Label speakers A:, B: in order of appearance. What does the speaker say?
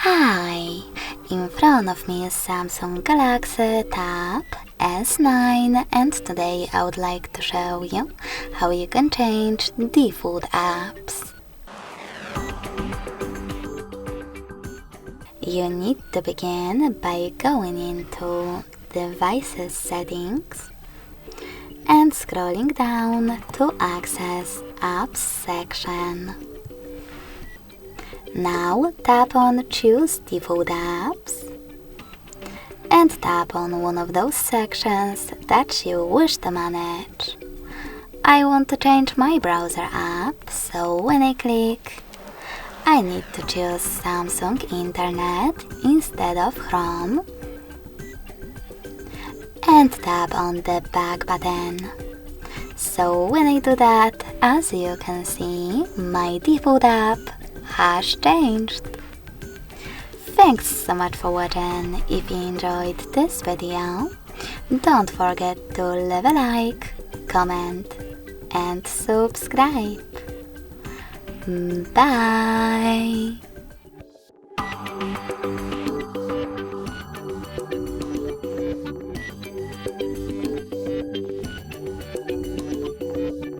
A: Hi! In front of me is Samsung Galaxy Tab S9 and today I would like to show you how you can change default apps. You need to begin by going into Devices Settings and scrolling down to access Apps section. Now tap on Choose Default Apps and tap on one of those sections that you wish to manage. I want to change my browser app, so when I click, I need to choose Samsung Internet instead of Chrome and tap on the back button. So when I do that, as you can see, my default app has changed. Thanks so much for watching. If you enjoyed this video, don't forget to leave a like, comment and subscribe. Bye!